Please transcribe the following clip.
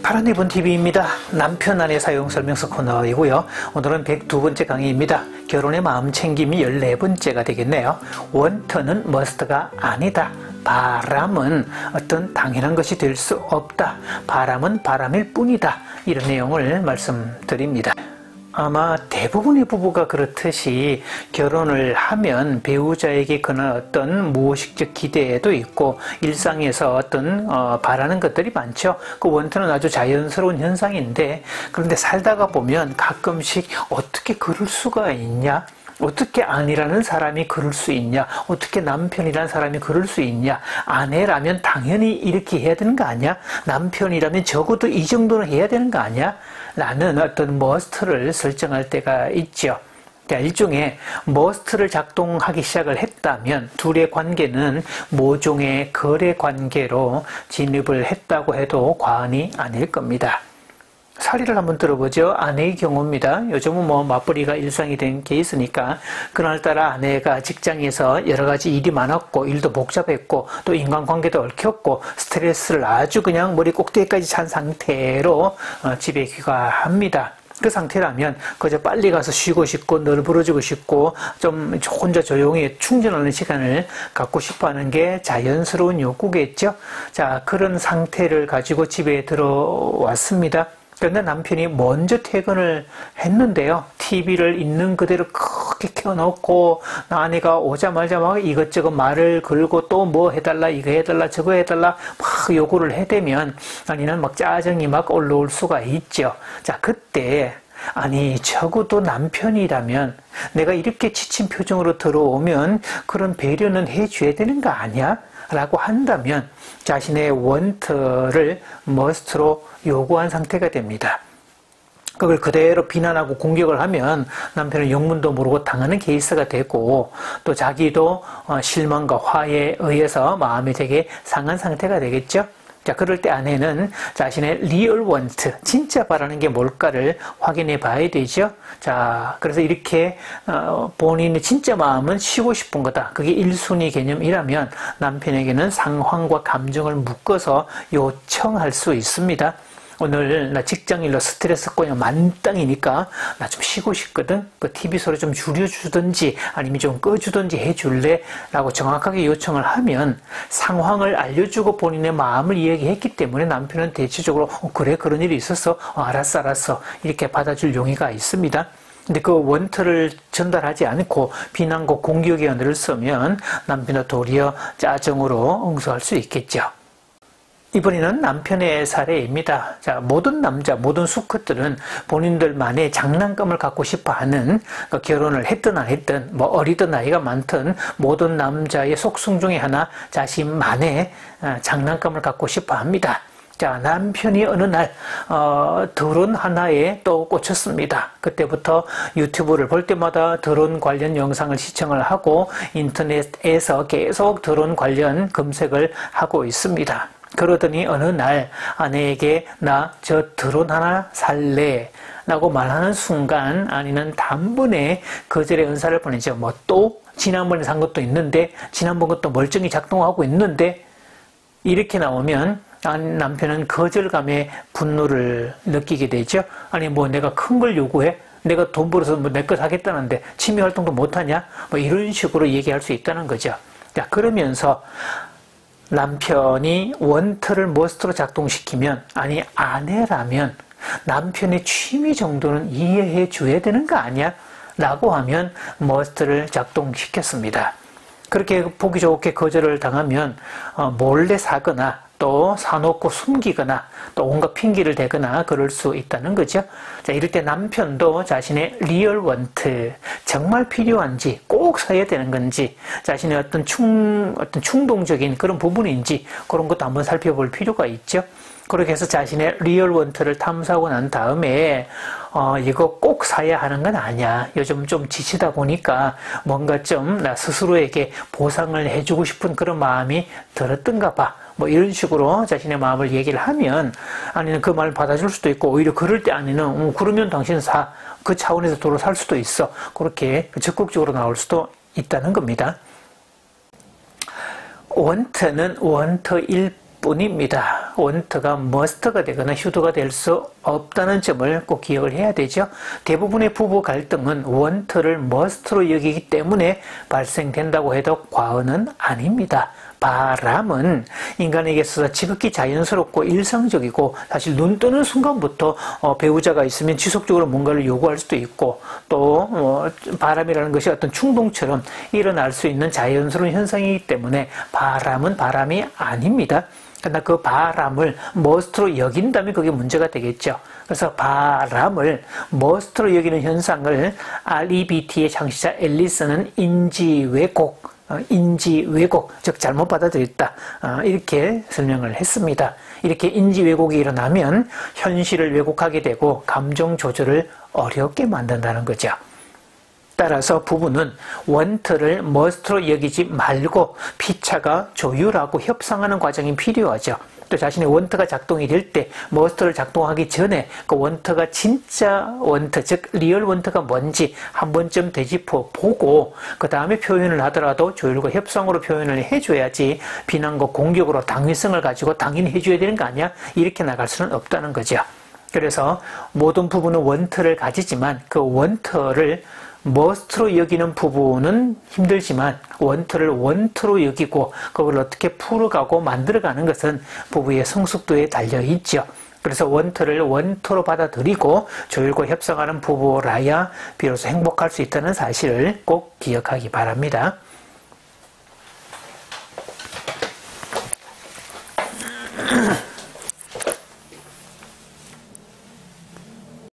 파란리본 TV입니다. 남편 아내 사용 설명서 코너이고요. 오늘은 102번째 강의입니다. 결혼의 마음 챙김이 14번째가 되겠네요. 원트는 머스트가 아니다. 바람은 어떤 당연한 것이 될 수 없다. 바람은 바람일 뿐이다. 이런 내용을 말씀드립니다. 아마 대부분의 부부가 그렇듯이 결혼을 하면 배우자에게 그런 어떤 무의식적 기대도 있고 일상에서 어떤 바라는 것들이 많죠. 그 원트는 아주 자연스러운 현상인데, 그런데 살다가 보면 가끔씩 어떻게 그럴 수가 있냐? 어떻게 아내라는 사람이 그럴 수 있냐? 어떻게 남편이라는 사람이 그럴 수 있냐? 아내라면 당연히 이렇게 해야 되는 거 아니야? 남편이라면 적어도 이 정도는 해야 되는 거 아니야? 라는 어떤 머스트를 설정할 때가 있죠. 그러니까 일종의 머스트를 작동하기 시작을 했다면 둘의 관계는 모종의 거래 관계로 진입을 했다고 해도 과언이 아닐 겁니다. 사례를 한번 들어보죠. 아내의 경우입니다. 요즘은 맞벌이가 일상이 된 케이스니까 그날따라 아내가 직장에서 여러 가지 일이 많았고 일도 복잡했고 또 인간관계도 얽혔고 스트레스를 아주 그냥 머리 꼭대기까지 찬 상태로 집에 귀가합니다. 그 상태라면 그저 빨리 가서 쉬고 싶고 널브러지고 싶고 좀 혼자 조용히 충전하는 시간을 갖고 싶어하는 게 자연스러운 욕구겠죠. 자, 그런 상태를 가지고 집에 들어왔습니다. 그런데 남편이 먼저 퇴근을 했는데요. TV를 있는 그대로 크게 켜놓고 아내가 오자마자 막 이것저것 말을 걸고 또 뭐 해달라 이거 해달라 저거 해달라 막 요구를 해대면 아니는 막 짜증이 막 올라올 수가 있죠. 자, 그때 아니 적어도 남편이라면 내가 이렇게 지친 표정으로 들어오면 그런 배려는 해줘야 되는 거 아니야? 라고 한다면 자신의 원트를 머스트로 요구한 상태가 됩니다. 그걸 그대로 비난하고 공격을 하면 남편은 영문도 모르고 당하는 케이스가 되고 또 자기도 실망과 화에 의해서 마음이 되게 상한 상태가 되겠죠. 자, 그럴 때 아내는 자신의 리얼 원트, 진짜 바라는 게 뭘까를 확인해 봐야 되죠. 자, 그래서 이렇게 본인의 진짜 마음은 쉬고 싶은 거다. 그게 1순위 개념이라면 남편에게는 상황과 감정을 묶어서 요청할 수 있습니다. 오늘 나 직장일로 스트레스 그냥 만땅이니까 나 좀 쉬고 싶거든. 그 TV 소리 좀 줄여주든지 아니면 좀 꺼주든지 해줄래? 라고 정확하게 요청을 하면 상황을 알려주고 본인의 마음을 이야기했기 때문에 남편은 대체적으로 그래 그런 일이 있었어? 알았어 이렇게 받아줄 용의가 있습니다. 근데 그 원트를 전달하지 않고 비난과 공격의 언어를 쓰면 남편은 도리어 짜증으로 응수할 수 있겠죠. 이번에는 남편의 사례입니다. 자, 모든 남자, 모든 수컷들은 본인들만의 장난감을 갖고 싶어 하는, 결혼을 했든 안 했든, 어리든 나이가 많든, 모든 남자의 속성 중에 하나, 자신만의 장난감을 갖고 싶어 합니다. 자, 남편이 어느 날 드론 하나에 또 꽂혔습니다. 그때부터 유튜브를 볼 때마다 드론 관련 영상을 시청을 하고 인터넷에서 계속 드론 관련 검색을 하고 있습니다. 그러더니 어느 날 아내에게 나 저 드론 하나 살래? 라고 말하는 순간 아내는 단번에 거절의 은사를 보내죠. 또 지난번에 산 것도 있는데 지난번 것도 멀쩡히 작동하고 있는데 이렇게 나오면 남편은 거절감에 분노를 느끼게 되죠. 아니 내가 큰 걸 요구해? 내가 돈 벌어서 내 거 사겠다는데 취미 활동도 못하냐? 이런 식으로 얘기할 수 있다는 거죠. 자, 그러면서 남편이 원트를 머스트로 작동시키면 아니 아내라면 남편의 취미 정도는 이해해 줘야 되는 거 아니야? 라고 하면 머스트를 작동시켰습니다. 그렇게 보기 좋게 거절을 당하면 몰래 사거나 또 사놓고 숨기거나 또 온갖 핑계를 대거나 그럴 수 있다는 거죠. 자, 이럴 때 남편도 자신의 리얼 원트, 정말 필요한지 꼭 사야 되는 건지 자신의 어떤 충동적인 그런 부분인지 그런 것도 한번 살펴볼 필요가 있죠. 그렇게 해서 자신의 리얼 원트를 탐사하고 난 다음에 이거 꼭 사야 하는 건 아니야. 요즘 좀 지치다 보니까 뭔가 좀 나 스스로에게 보상을 해주고 싶은 그런 마음이 들었던가 봐. 이런 식으로 자신의 마음을 얘기를 하면 아내는 그 말을 받아줄 수도 있고 오히려 그럴 때 아내는 그러면 당신 사. 그 차원에서 도로 살 수도 있어. 그렇게 적극적으로 나올 수도 있다는 겁니다. 원트는 원트일 뿐입니다. 원트가 must가 되거나 should가 될 수 없다는 점을 꼭 기억을 해야 되죠. 대부분의 부부 갈등은 want를 must로 여기기 때문에 발생된다고 해도 과언은 아닙니다. 바람은 인간에게 있어서 지극히 자연스럽고 일상적이고 사실 눈 뜨는 순간부터 배우자가 있으면 지속적으로 뭔가를 요구할 수도 있고 또 바람이라는 것이 어떤 충동처럼 일어날 수 있는 자연스러운 현상이기 때문에 바람은 바람이 아닙니다. 그러나 그 바람을 must로 여긴다면 그게 문제가 되겠죠. 그래서 바람을 must로 여기는 현상을 REBT의 창시자 앨리스는 인지왜곡, 즉 잘못 받아들였다, 이렇게 설명을 했습니다. 이렇게 인지왜곡이 일어나면 현실을 왜곡하게 되고 감정 조절을 어렵게 만든다는 거죠. 따라서 부부는 want를 must로 여기지 말고 피차가 조율하고 협상하는 과정이 필요하죠. 또 자신의 want가 작동이 될 때 must를 작동하기 전에 그 want가 진짜 want, 즉 리얼 want가 뭔지 한 번쯤 되짚어 보고 그 다음에 표현을 하더라도 조율과 협상으로 표현을 해줘야지 비난과 공격으로 당위성을 가지고 당연히 해줘야 되는 거 아니야? 이렇게 나갈 수는 없다는 거죠. 그래서 모든 부부는 want를 가지지만 그 want를 must로 여기는 부부는 힘들지만 want를 want로 여기고 그걸 어떻게 풀어가고 만들어가는 것은 부부의 성숙도에 달려있죠. 그래서 want를 want로 받아들이고 조율과 협상하는 부부라야 비로소 행복할 수 있다는 사실을 꼭 기억하기 바랍니다.